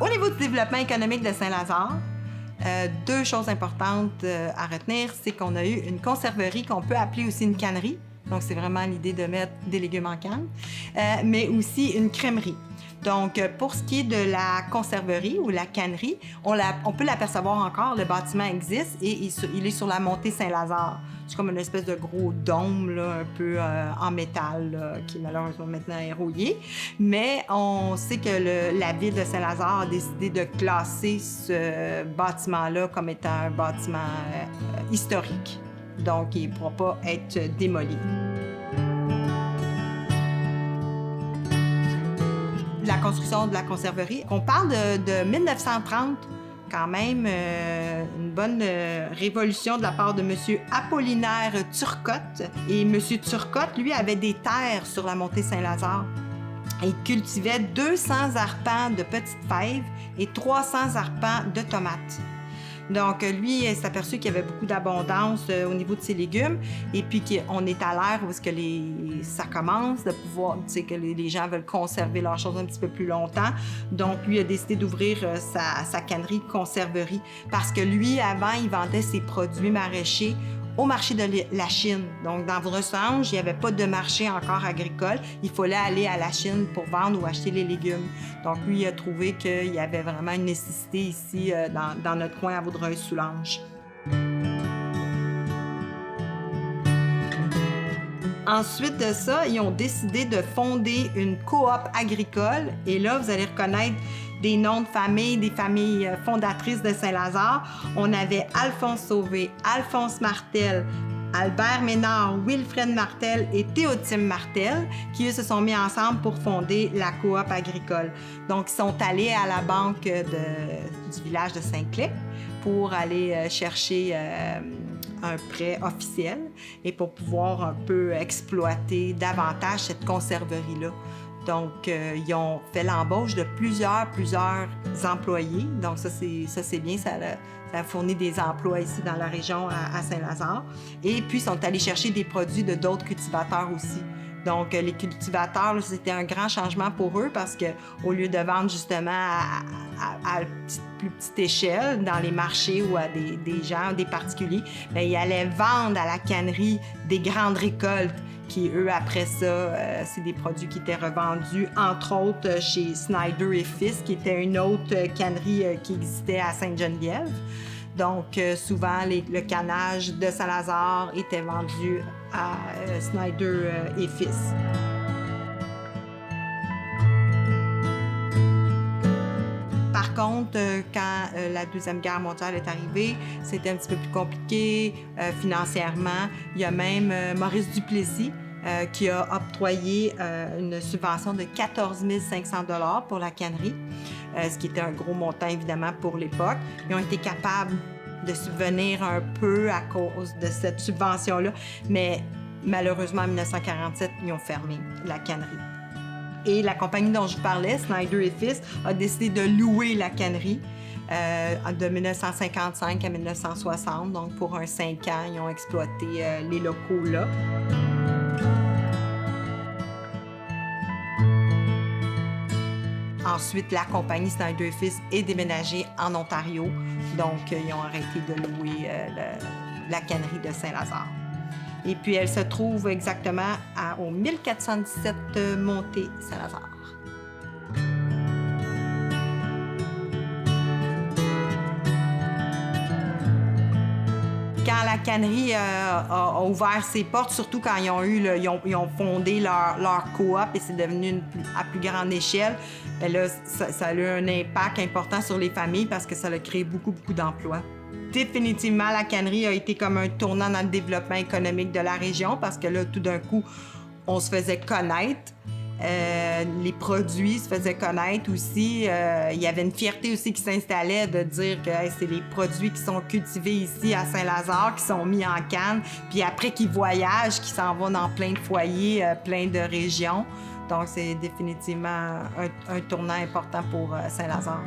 Au niveau du développement économique de Saint-Lazare, deux choses importantes à retenir, c'est qu'on a eu une conserverie qu'on peut appeler aussi une cannerie. Donc, c'est vraiment l'idée de mettre des légumes en canne, mais aussi une crèmerie. Donc, pour ce qui est de la conserverie ou la cannerie, on peut l'apercevoir encore, le bâtiment existe et il est sur la montée Saint-Lazare. C'est comme une espèce de gros dôme, là, un peu en métal, là, qui malheureusement maintenant est rouillé. Mais on sait que la ville de Saint-Lazare a décidé de classer ce bâtiment-là comme étant un bâtiment historique. Donc, il ne pourra pas être démoli. La construction de la conserverie. On parle de 1930, quand même, une bonne révolution de la part de M. Apollinaire Turcotte. Et M. Turcotte, lui, avait des terres sur la montée Saint-Lazare. Il cultivait 200 arpents de petites fèves et 300 arpents de tomates. Donc, lui, il s'est aperçu qu'il y avait beaucoup d'abondance au niveau de ses légumes et puis qu'on est à l'ère où ça commence de pouvoir, tu sais, que les gens veulent conserver leurs choses un petit peu plus longtemps. Donc, lui a décidé d'ouvrir sa cannerie conserverie parce que lui, avant, il vendait ses produits maraîchers au marché de la Chine. Donc, dans Vressange, il n'y avait pas de marché encore agricole. Il fallait aller à la Chine pour vendre ou acheter les légumes. Donc, lui, il a trouvé qu'il y avait vraiment une nécessité ici, dans notre coin à Vaudreuil-Soulanges. Ensuite de ça, ils ont décidé de fonder une coop agricole. Et là, vous allez reconnaître des noms de familles, des familles fondatrices de Saint-Lazare. On avait Alphonse Sauvé, Alphonse Martel, Albert Ménard, Wilfred Martel et Théotime Martel, qui eux se sont mis ensemble pour fonder la coop agricole. Donc, ils sont allés à la banque du village de Saint-Clet pour aller chercher un prêt officiel et pour pouvoir un peu exploiter davantage cette conserverie-là. Donc, ils ont fait l'embauche de plusieurs employés. Donc, ça c'est bien, ça a fourni des emplois ici dans la région à Saint-Lazare. Et puis, ils sont allés chercher des produits de d'autres cultivateurs aussi. Donc, les cultivateurs, c'était un grand changement pour eux parce qu'au lieu de vendre justement à plus petite échelle dans les marchés ou à des gens, des particuliers, bien, ils allaient vendre à la cannerie des grandes récoltes qui, eux, après ça, c'est des produits qui étaient revendus, entre autres, chez Snyder et Fils, qui était une autre cannerie qui existait à Sainte-Geneviève. Donc, souvent, le canage de Saint-Lazare était vendu à Snyder et Fils. Par contre, quand la Deuxième Guerre mondiale est arrivée, c'était un petit peu plus compliqué financièrement. Il y a même Maurice Duplessis qui a octroyé une subvention de 14 500 $ pour la cannerie, ce qui était un gros montant, évidemment, pour l'époque. Ils ont été capables de subvenir un peu à cause de cette subvention-là, mais malheureusement, en 1947, ils ont fermé la cannerie. Et la compagnie dont je vous parlais, Snyder et Fils, a décidé de louer la cannerie de 1955 à 1960. Donc, pour 5 ans, ils ont exploité les locaux là. Ensuite, la compagnie Snyder et Fils est déménagée en Ontario. Donc, ils ont arrêté de louer la cannerie de Saint-Lazare. Et puis, elle se trouve exactement au 1417 montée Saint-Lazare. Quand la cannerie a ouvert ses portes, surtout quand ils ont fondé leur coop et c'est devenu à plus grande échelle, bien là, ça a eu un impact important sur les familles parce que ça a créé beaucoup d'emplois. Définitivement, la cannerie a été comme un tournant dans le développement économique de la région parce que là, tout d'un coup, on se faisait connaître. Les produits se faisaient connaître aussi. Il y avait une fierté aussi qui s'installait de dire que c'est les produits qui sont cultivés ici à Saint-Lazare, qui sont mis en canne, puis après qui voyagent, qui s'en vont dans plein de foyers, plein de régions. Donc, c'est définitivement un tournant important pour Saint-Lazare.